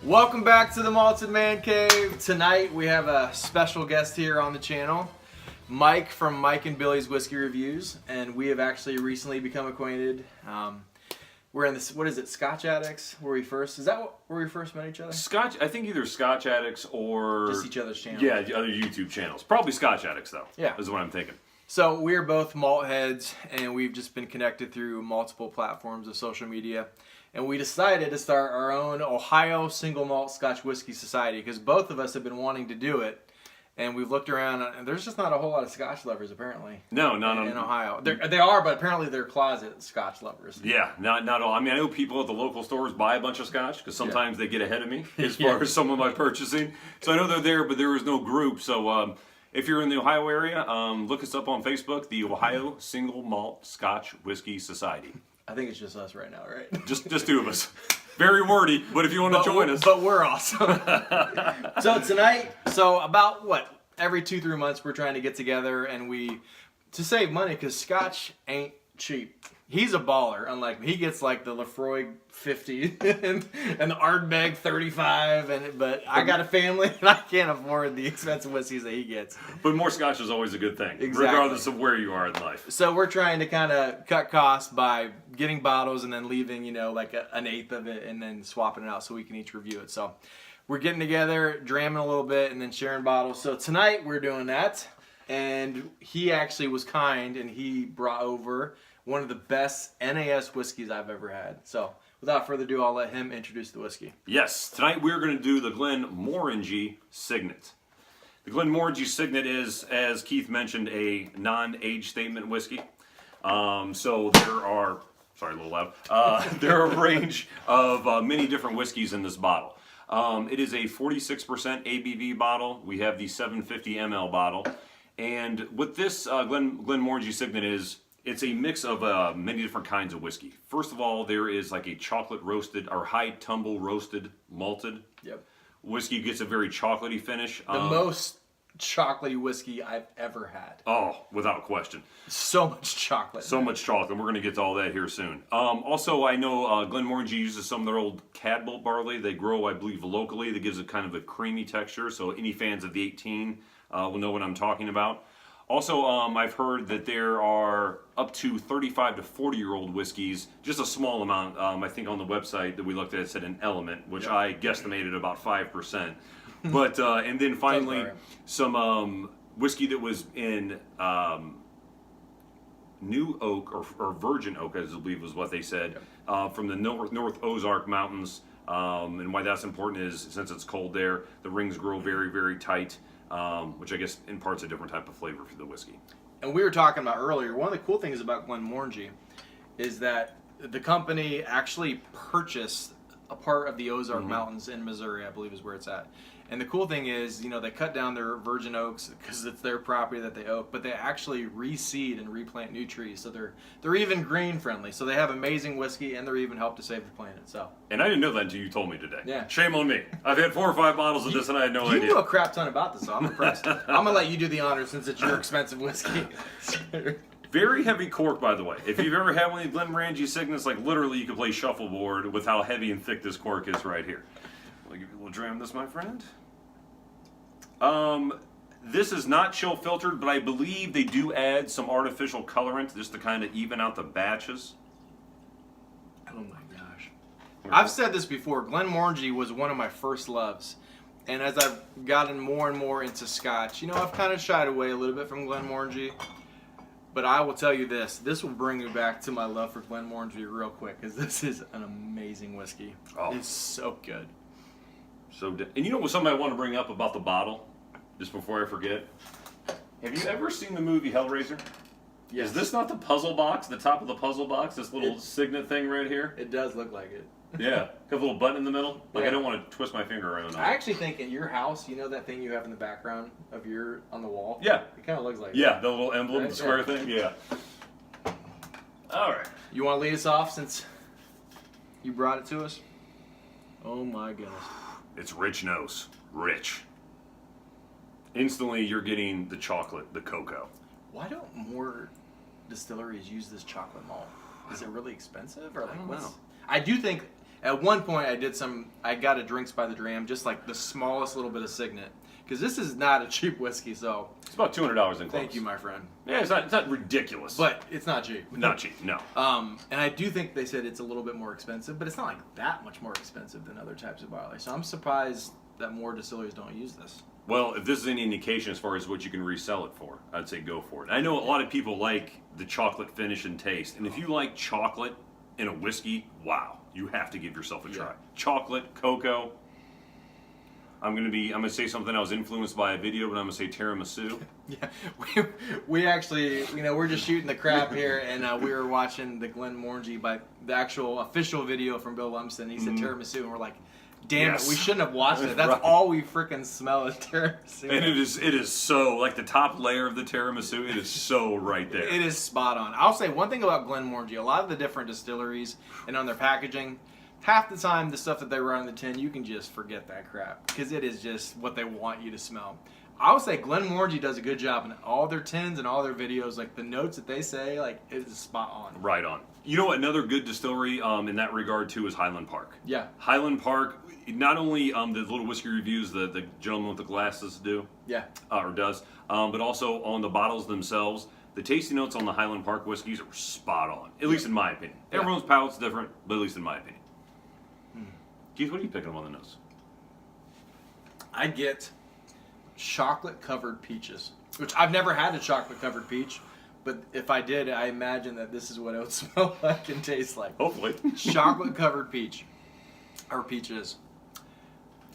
Welcome back to the Malted Man Cave. Tonight we have a special guest here on the channel, Mike from Mike and Billy's Whiskey Reviews, and we have actually recently become acquainted. We're in this, what is it, Scotch Addicts? Where we first met each other? Scotch, I think either Scotch Addicts or... Just each other's channels. Yeah, other YouTube channels. Probably Scotch Addicts though. Yeah. Is what I'm thinking. So we're both malt heads, and we've just been connected through multiple platforms of social media. And we decided to start our own Ohio Single Malt Scotch Whiskey Society because both of us have been wanting to do it. And we've looked around, and there's just not a whole lot of Scotch lovers, apparently. No, in Ohio. They are, but apparently they're closet Scotch lovers. Yeah, not all. I mean, I know people at the local stores buy a bunch of Scotch because sometimes they get ahead of me as far as some of my purchasing. So I know they're there, but there is no group. So if you're in the Ohio area, look us up on Facebook, the Ohio Single Malt Scotch Whiskey Society. I think it's just us right now, right? Just two of us. Very wordy, but if you want to join us. But we're awesome. So tonight, about every 2-3 months we're trying to get together and to save money because Scotch ain't cheap. He's a baller, unlike me. He gets like the Lefroy 50 and the Ardbeg 35, but I got a family and I can't afford the expensive whiskeys that he gets. But more Scotch is always a good thing, exactly, regardless of where you are in life. So we're trying to kind of cut costs by getting bottles and then leaving, like an eighth of it and then swapping it out so we can each review it. So we're getting together, dramming a little bit, and then sharing bottles. So tonight we're doing that, and he actually was kind and he brought over one of the best NAS whiskeys I've ever had. So without further ado, I'll let him introduce the whiskey. Yes, tonight we're going to do the Glenmorangie Signet. The Glenmorangie Signet is, as Keith mentioned, a non-age statement whiskey. So there are, sorry, a little loud, there are a range of many different whiskeys in this bottle. It is a 46% ABV bottle. We have the 750 ml bottle. And what this Glenmorangie Signet is, it's a mix of many different kinds of whiskey. First of all, there is like a chocolate roasted or high tumble roasted malted. Yep. Whiskey gets a very chocolatey finish. The most chocolatey whiskey I've ever had. Oh, without question. So much chocolate. So much chocolate. We're going to get to all that here soon. Also, I know Glenmorangie uses some of their old Cadbolt barley. They grow, I believe, locally. That gives it kind of a creamy texture. So any fans of the 18 will know what I'm talking about. Also, I've heard that there are up to 35 to 40-year-old whiskeys, just a small amount. I think on the website that we looked at, it said an Element, which I guesstimated about 5%. But and then finally, some whiskey that was in New Oak or Virgin Oak, I believe was what they said, from the North Ozark Mountains. And why that's important is since it's cold there, the rings grow very, very tight. Which I guess imparts a different type of flavor for the whiskey. And we were talking about earlier, one of the cool things about Glenmorangie is that the company actually purchased a part of the Ozark Mountains in Missouri, I believe is where it's at. And the cool thing is, they cut down their virgin oaks because it's their property that they oak, but they actually reseed and replant new trees. So they're even green friendly. So they have amazing whiskey and they're even help to save the planet. So. And I didn't know that until you told me today. Yeah. Shame on me. I've had 4 or 5 bottles of this and I had no idea. You know a crap ton about this, so I'm impressed. I'm going to let you do the honors since it's your expensive whiskey. Very heavy cork, by the way. If you've ever had one of the Glenmorangie Signets, like literally you could play shuffleboard with how heavy and thick this cork is right here. I'll give you a little dram this, my friend. This is not chill filtered, but I believe they do add some artificial colorant just to kind of even out the batches. Oh my gosh. I've said this before, Glenmorangie was one of my first loves. And as I've gotten more and more into Scotch, I've kind of shied away a little bit from Glenmorangie. But I will tell you this will bring me back to my love for Glenmorangie real quick, because this is an amazing whiskey. Oh. It's so good. And you know what something I want to bring up about the bottle, just before I forget? Have you ever seen the movie Hellraiser? Yes. Is this not the puzzle box, the top of the puzzle box, this little signet thing right here? It does look like it. Yeah, got a little button in the middle. Like, yeah. I don't want to twist my finger around. I actually think in your house, that thing you have in the background of on the wall? Yeah. It kind of looks like the little emblem, right? The square thing? Yeah. All right. You want to lead us off since you brought it to us? Oh my goodness. It's rich nose. Rich. Instantly, you're getting the chocolate, the cocoa. Why don't more distilleries use this chocolate malt? Is it really expensive? Or I don't know. I do think At one point, I got a drinks by the dram, just like the smallest little bit of Signet, because this is not a cheap whiskey. So It's about $200 in close. thank you, my friend. Yeah, it's not ridiculous. But it's not cheap. Not cheap, no. And I do think they said it's a little bit more expensive, but it's not like that much more expensive than other types of barley. So I'm surprised that more distilleries don't use this. Well, if this is any indication as far as what you can resell it for, I'd say go for it. I know a lot of people like the chocolate finish and taste, and if you like chocolate in a whiskey, wow, you have to give yourself a try. Yeah. Chocolate, cocoa. I'm gonna say something I was influenced by a video, but I'm gonna say tiramisu. Yeah, we actually, we're just shooting the crap here, and we were watching the Glenmorangie by the actual official video from Bill Lumsden. He said tiramisu, and we're like, damn Yes. it, we shouldn't have watched it. That's Right. all we freaking smell is tiramisu. And it is so, like the top layer of the tiramisu, it is so right there. It is spot on. I'll say one thing about Glenmorangie, a lot of the different distilleries and on their packaging, half the time the stuff that they write on the tin, you can just forget that crap because it is just what they want you to smell. I would say Glenmorangie does a good job in all their tins and all their videos. Like the notes that they say, like it is spot on. Right on. You know what? Another good distillery in that regard too is Highland Park. Yeah. Highland Park, not only the little whiskey reviews the gentleman with the glasses do, Yeah. or does, but also on the bottles themselves. The tasting notes on the Highland Park whiskeys are spot on, at least in my opinion. Yeah. Everyone's palate's different, but at least in my opinion. Keith, what are you picking up on the nose? I get chocolate covered peaches, which I've never had a chocolate covered peach, but if I did, I imagine that this is what it would smell like and taste like. Hopefully. Chocolate covered peach, or peaches.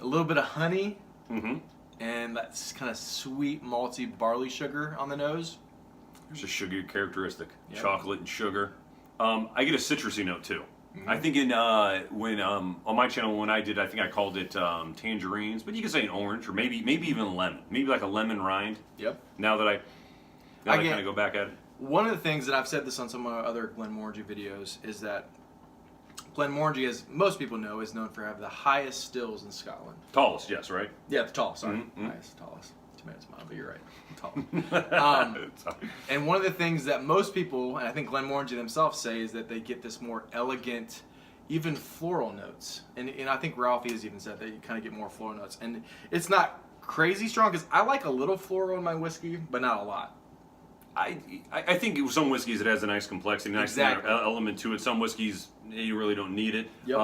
A little bit of honey, Mm-hmm. and that's kind of sweet malty barley sugar on the nose. There's a sugar characteristic. Yep. Chocolate and sugar. I get a citrusy note too. Mm-hmm. I think when on my channel when I did, I think I called it tangerines, but you could say an orange or maybe even lemon, maybe like a lemon rind. Yep. Now that I get- kind of go back at it. One of the things that I've said this on some of my other Glenmorangie videos is that Glenmorangie, as most people know, is known for having the highest stills in Scotland. Tallest, yes, right? Yeah, the tallest. Sorry, Mhm. highest, tallest. Tomato, tomato, but you're right. Tall. And one of the things that most people, and I think Glenmorangie themselves say, is that they get this more elegant, even floral notes. And I think Ralphie has even said that you kind of get more floral notes. And it's not crazy strong, because I like a little floral in my whiskey, but not a lot. I think some whiskeys it has a nice complexity, a nice Exactly. element to it. Some whiskeys you really don't need it. Yep.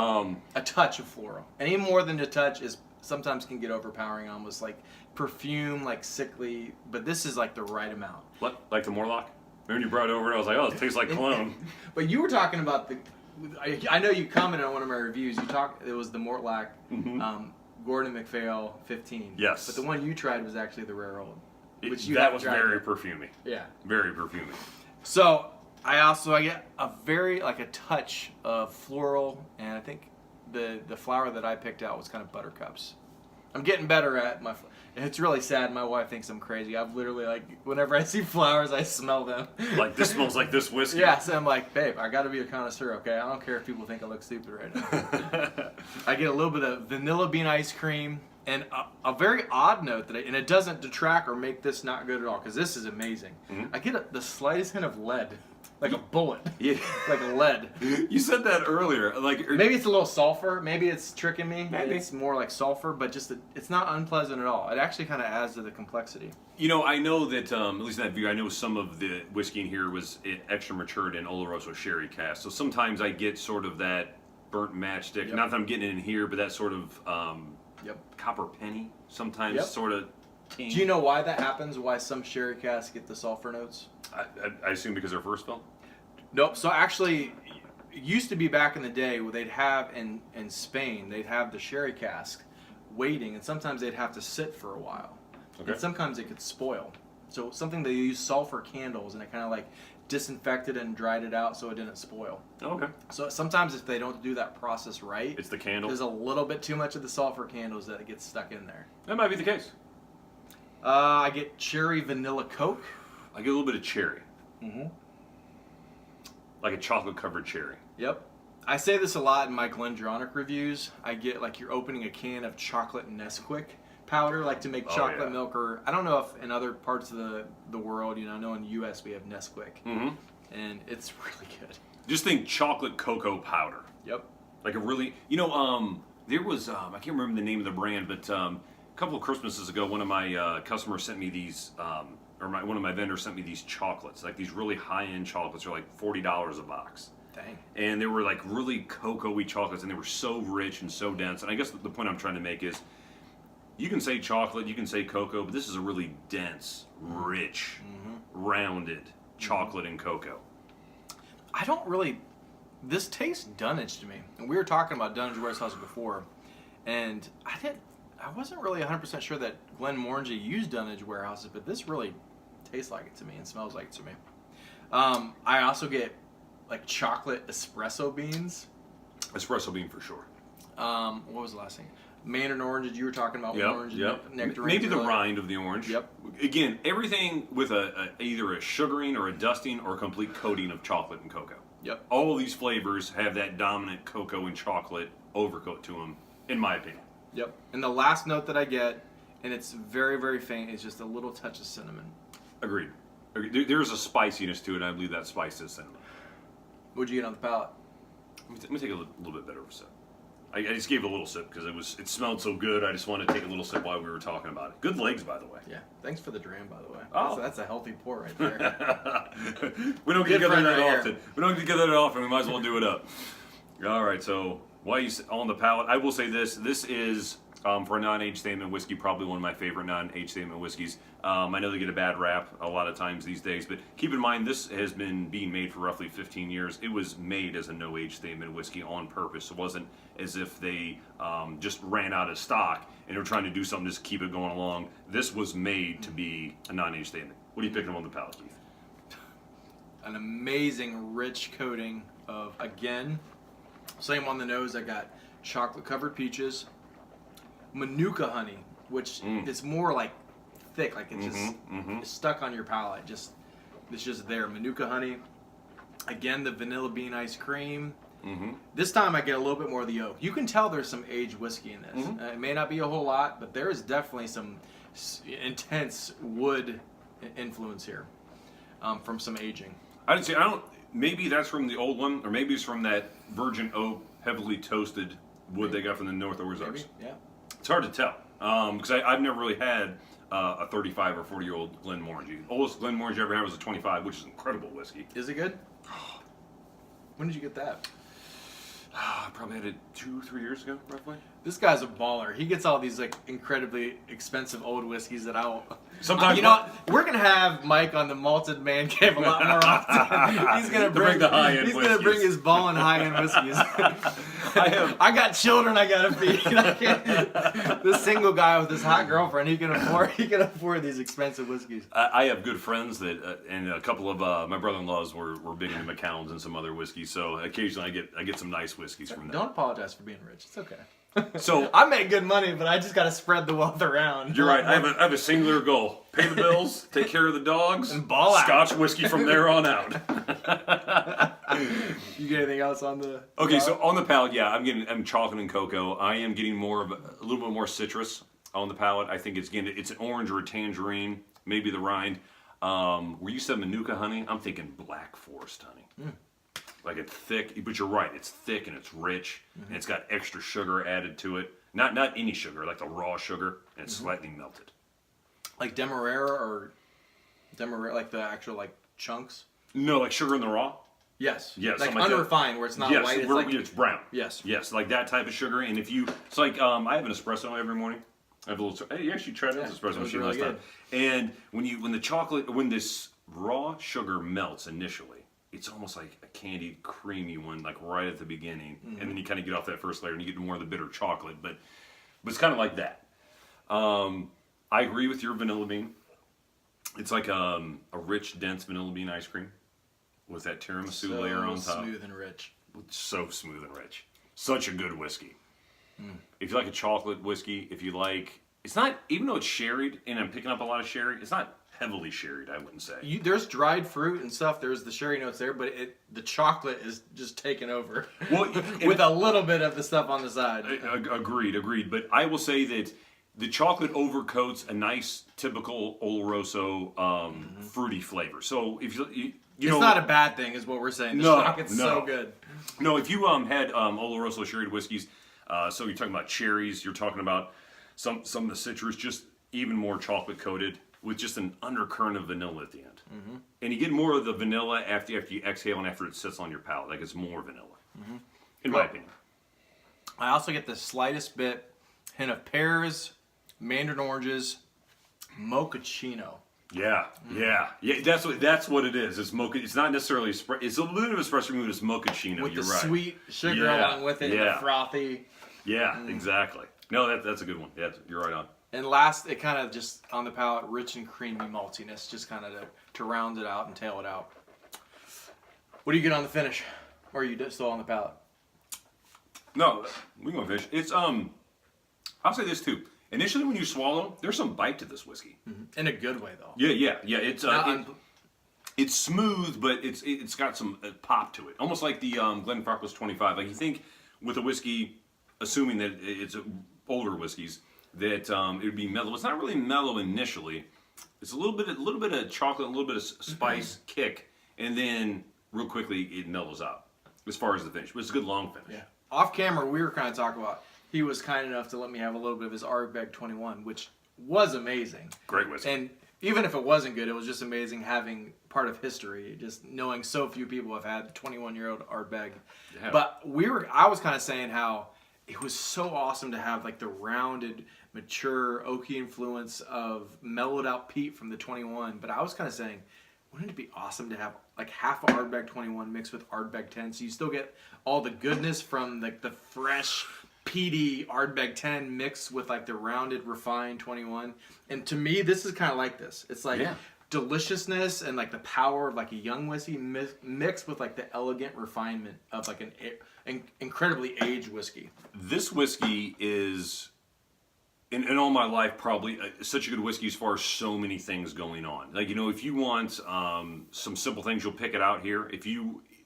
A touch of floral. Any more than a touch is sometimes can get overpowering, almost like perfume, like sickly. But this is like the right amount. What, like the Morlock? Remember when you brought it over? I was like, oh, it tastes like cologne. But you were talking about the. I know you commented on one of my reviews. You talked. It was the Mortlack, Gordon MacPhail 15. Yes. But the one you tried was actually the rare old, which you that haven't was tried very yet. perfumey. Yeah. Very perfumey. So I get a very like a touch of floral, and I think the flower that I picked out was kind of buttercups. I'm getting better at my. It's really sad. My wife thinks I'm crazy. I've literally like whenever I see flowers, I smell them. Like this smells like this whiskey. Yeah, so I'm like, babe, I got to be a connoisseur, okay? I don't care if people think I look stupid right now. I get a little bit of vanilla bean ice cream and a very odd note and it doesn't detract or make this not good at all because this is amazing. I get the slightest hint of lead, like a bullet, Yeah. like a lead. You said that earlier. Like Maybe it's a little sulfur. Maybe it's tricking me. Maybe. It's more like sulfur, but it's not unpleasant at all. It actually kind of adds to the complexity. You know, I know that at least in that view, I know some of the whiskey in here was extra matured in Oloroso sherry cask. So sometimes I get sort of that burnt matchstick. Yep. Not that I'm getting it in here, but that sort of Yep. copper penny. Sometimes Yep. sort of. Do you know why that happens? Why some sherry casks get the sulfur notes? I assume because they're first fill. Nope. So actually, it used to be back in the day where they'd have in Spain, they'd have the sherry cask waiting, and sometimes they'd have to sit for a while. Okay. And sometimes it could spoil. So something they use sulfur candles, and it kind of like disinfected and dried it out so it didn't spoil. Oh, okay. So sometimes if they don't do that process right, It's the candle. there's a little bit too much of the sulfur candles that gets stuck in there. That might be the case. I get cherry vanilla Coke. I get a little bit of cherry, Mm-hmm. like a chocolate covered cherry. Yep. I say this a lot in my GlenDronach reviews. I get like you're opening a can of chocolate Nesquik powder, like to make Oh, chocolate yeah. milk, or I don't know if in other parts of the world, I know in the U.S. we have Nesquik, Mm-hmm. and it's really good. Just think chocolate cocoa powder. Yep. Like a really, there was I can't remember the name of the brand, but a couple of Christmases ago, one of my customers sent me these, one of my vendors sent me these chocolates, like these really high-end chocolates. They're like $40 a box. Dang. And they were like really cocoa-y chocolates, and they were so rich and so dense. And I guess the point I'm trying to make is, you can say chocolate, you can say cocoa, but this is a really dense, rich, rounded chocolate and cocoa. I don't really. This tastes Dunnage to me, and we were talking about Dunnage Warehouse before, and I wasn't really 100% sure that Glenmorangie used Dunnage warehouses, but this really tastes like it to me and smells like it to me. I also get like chocolate espresso beans. Espresso bean for sure. What was the last thing? Mandarin oranges. You were talking about orange. Nectarines. Maybe the rind of the orange. Yep. Again, everything with either a sugaring or a dusting or a complete coating of chocolate and cocoa. Yep. All of these flavors have that dominant cocoa and chocolate overcoat to them, in my opinion. Yep. And the last note that I get, and it's very, very faint, is just a little touch of cinnamon. Agreed. There's a spiciness to it, and I believe that spice is cinnamon. What'd you get on the palate? Let me take a little bit better of a sip. I just gave it a little sip because it smelled so good. I just wanted to take a little sip while we were talking about it. Good legs, by the way. Yeah. Thanks for the dram, by the way. Oh. That's a healthy pour right there. We don't get together friend that right often. We don't get together that often. We might as well do it up. All right. So while you on the palate, I will say this. This is for a non-age statement whiskey, probably one of my favorite non-age statement whiskeys. I know they get a bad rap a lot of times these days, but keep in mind this has been being made for roughly 15 years. It was made as a no-age statement whiskey on purpose. It wasn't as if they just ran out of stock and were trying to do something just to keep it going along. This was made to be a non-age statement. What are you picking up on the palate, Keith? An amazing rich coating of, again, same on the nose. I got chocolate covered peaches, Manuka honey, which is more like thick, like it's just stuck on your palate. It's just there. Manuka honey. Again, the vanilla bean ice cream. This time I get a little bit more of the oak. You can tell there's some aged whiskey in this. It may not be a whole lot, but there is definitely some intense wood influence here from some aging. I don't. Maybe that's from the old one, or maybe it's from that virgin oak, heavily toasted wood they got from the North Ozarks. Maybe, yeah. It's hard to tell because I've never really had a 35 or 40-year-old Glenmorangie. The oldest Glenmorangie I ever had was a 25, which is incredible whiskey. Is it good? When did you get that? I probably had it 2-3 years ago, roughly. This guy's a baller. He gets all these like incredibly expensive old whiskeys that I'll. Sometimes we're gonna have Mike on the Malted Man Cave a lot more often. He's gonna bring the high-end He's gonna bring his ballin' high-end whiskeys. I got children I gotta feed. This single guy with his hot girlfriend, he can afford these expensive whiskeys. I have good friends that, and a couple of my brother-in-laws were big into Macallans and some other whiskeys. So occasionally I get some nice whiskeys from them. Don't apologize for being rich. It's okay. So I make good money, but I just got to spread the wealth around. You're right. I have a singular goal: pay the bills, take care of the dogs, and ball out. Scotch whiskey from there on out. You get anything else on the? Okay, so on the palate, yeah, I'm chocolate and cocoa. I am getting more of a little bit more citrus on the palate. I think it's an orange or a tangerine, maybe the rind. Where you said Manuka honey, I'm thinking Black Forest honey. Like it's thick, but you're right. It's thick and it's rich, and it's got extra sugar added to it. Not any sugar, like the raw sugar, and it's slightly melted. Like Demerara, like the actual like chunks. No, like sugar in the raw. Yes. Yes. Like unrefined, where it's not white. It's brown. Yes. Yes, like that type of sugar. And if you, it's like I have an espresso every morning. I have a little. Hey, you actually tried this espresso machine really last time. And when this raw sugar melts initially, it's almost like a candied, creamy one, like right at the beginning, and then you kind of get off that first layer and you get more of the bitter chocolate. But it's kind of like that. I agree with your vanilla bean. It's like a rich, dense vanilla bean ice cream with that tiramisu layer on top. Smooth and rich. It's so smooth and rich. Such a good whiskey. If you like a chocolate whiskey, if you like, it's not, even though it's sherried, and I'm picking up a lot of sherry, it's not heavily sherried, I wouldn't say. There's dried fruit and stuff. There's the sherry notes there, but the chocolate is just taken over. Well, with a little bit of the stuff on the side. Agreed. But I will say that the chocolate overcoats a nice, typical Oloroso fruity flavor. So if You It's know, not a bad thing, is what we're saying. The No, shock, it's no. so good. No, if you had Oloroso sherry whiskeys, so you're talking about cherries, you're talking about some of the citrus, just even more chocolate coated with just an undercurrent of vanilla at the end. And you get more of the vanilla after you exhale and after it sits on your palate. Like it's more vanilla, in my opinion. I also get the slightest bit hint of pears, mandarin oranges, mochaccino. Yeah. That's what it is. It's mocha. It's not necessarily it's a little bit of espresso, but it's mochaccino. With You're the right. sweet sugar Yeah, along with it, and yeah. the frothy. Yeah, exactly. No, that's a good one. Yeah, you're right on. And last, it kind of just on the palate, rich and creamy maltiness, just kind of to round it out and tail it out. What do you get on the finish? Or are you still on the palate? No, we gonna finish. It's I'll say this too. Initially, when you swallow, there's some bite to this whiskey. In a good way, though. Yeah. It's Now, it's smooth, but it's got some pop to it, almost like the Glenfarclas 25. Like you think with a whiskey, assuming that it's older whiskeys, that it would be mellow. It's not really mellow initially. It's a little bit of chocolate, a little bit of spice kick, and then real quickly it mellows out as far as the finish. But it's a good long finish. Yeah. Off camera, we were kind of talking about. He was kind enough to let me have a little bit of his Ardbeg 21, which was amazing. Great whiskey. And even if it wasn't good, it was just amazing having part of history, just knowing so few people have had 21-year-old Ardbeg. Yeah. But I was kind of saying how it was so awesome to have like the rounded, mature, oaky influence of mellowed out peat from the 21. But I was kind of saying, wouldn't it be awesome to have like half a Ardbeg 21 mixed with Ardbeg 10, so you still get all the goodness from like the fresh, peaty Ardbeg 10 mixed with like the rounded, refined 21. And to me, this is kind of like this. It's like deliciousness and like the power of like a young whiskey mixed with like the elegant refinement of like an incredibly aged whiskey. This whiskey is, in all my life, probably such a good whiskey as far as so many things going on. Like, you know, if you want some simple things, you'll pick it out here.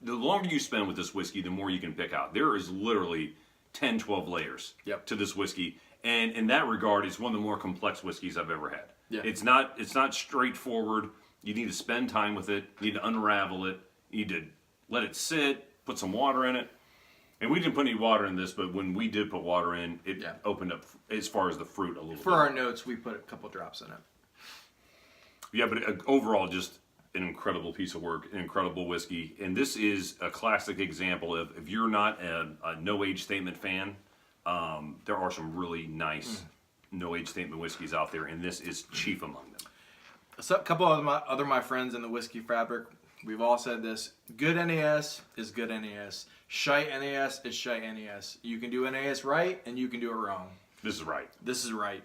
The longer you spend with this whiskey, the more you can pick out. There is literally 10, 12 layers to this whiskey. And in that regard, it's one of the more complex whiskeys I've ever had. Yeah. It's not straightforward. You need to spend time with it. You need to unravel it. You need to let it sit, put some water in it. And we didn't put any water in this, but when we did put water in, it opened up as far as the fruit a little bit. For our notes, we put a couple drops in it. Yeah, but overall, just an incredible piece of work, an incredible whiskey. And this is a classic example of, if you're not a no-age statement fan, there are some really nice no-age statement whiskeys out there, and this is chief among them. So a couple of my friends in the whiskey fabric, we've all said this: good NAS is good NAS. Shite NAS is shite NAS. You can do NAS right, and you can do it wrong. This is right. This is right.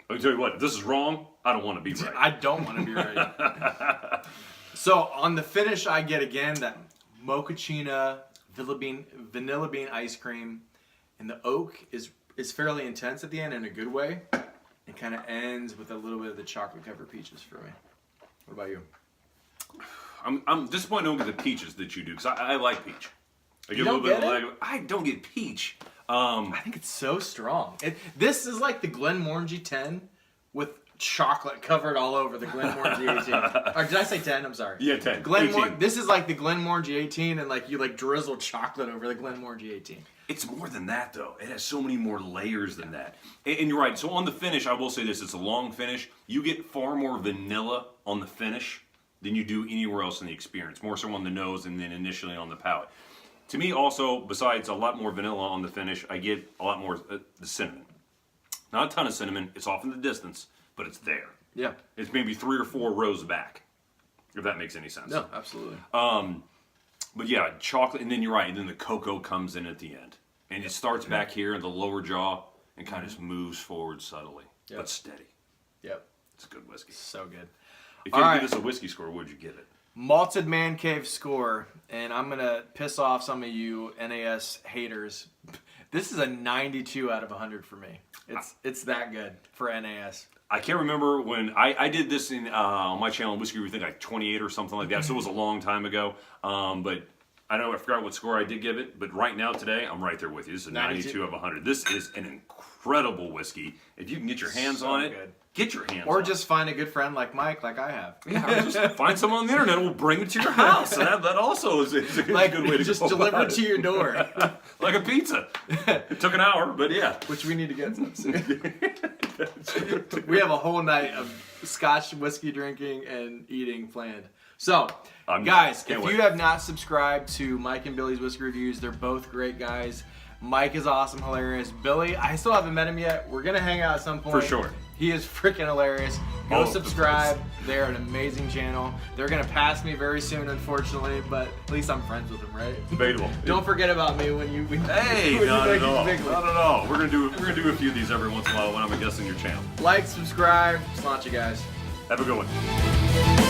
I'll tell you what, if this is wrong, I don't want to be right. I don't want to be right. So on the finish, I get again that mochaccino, vanilla bean ice cream, and the oak is fairly intense at the end in a good way. It kind of ends with a little bit of the chocolate covered peaches for me. What about you? I'm disappointed I don't get the peaches that you do, because I like peach. I You get a don't little bit get of I don't get peach. I think it's so strong. This is like the Glenmorangie 10 with chocolate covered all over the Glenmorangie 18. Or did I say 10? I'm sorry. Yeah, 10. 18. This is like the Glenmorangie 18, and like you like drizzle chocolate over the Glenmorangie 18. It's more than that, though. It has so many more layers than that. And you're right. So on the finish, I will say this. It's a long finish. You get far more vanilla on the finish than you do anywhere else in the experience. More so on the nose and then initially on the palate. To me, also, besides a lot more vanilla on the finish, I get a lot more the cinnamon. Not a ton of cinnamon. It's off in the distance, but it's there. Yeah. It's maybe 3 or 4 rows back, if that makes any sense. No, absolutely. But yeah, chocolate, and then you're right, and then the cocoa comes in at the end. And it starts back here in the lower jaw and kind of just moves forward subtly, but steady. Yep. It's a good whiskey. So good. If you had to give this a whiskey score, what would you give it? Malted Man Cave score, and I'm going to piss off some of you NAS haters. This is a 92 out of 100 for me. It's that good for NAS. I can't remember when I did this on my channel, Whiskey Review, like 28 or something like that, so it was a long time ago. But I forgot what score I did give it, but right now today, I'm right there with you. This is 92 of 100. This is an incredible whiskey. If you can get your hands So on it, good. get your hands on it. Or just find a good friend like Mike, like I have. Yeah, or just find someone on the internet who will bring it to your house. And that also is a good way to just go deliver about it to your door. Like a pizza. It took an hour, but yeah. Which we need to get some soon. We have a whole night of Scotch whiskey drinking and eating planned. So, guys, can't if wait. you have not subscribed to Mike and Billy's Whiskey Reviews, they're both great guys. Mike is awesome, hilarious. Billy, I still haven't met him yet. We're going to hang out at some point. For sure. He is freaking hilarious. Go All of the subscribe. They're an amazing channel. They're going to pass me very soon, unfortunately, but at least I'm friends with them, right? Debatable. Don't forget about me when you Hey, when not you at make all. it big. Not at all. We're gonna do a few of these every once in a while when I'm guesting your channel. Like, subscribe. Sláinte, you guys. Have a good one.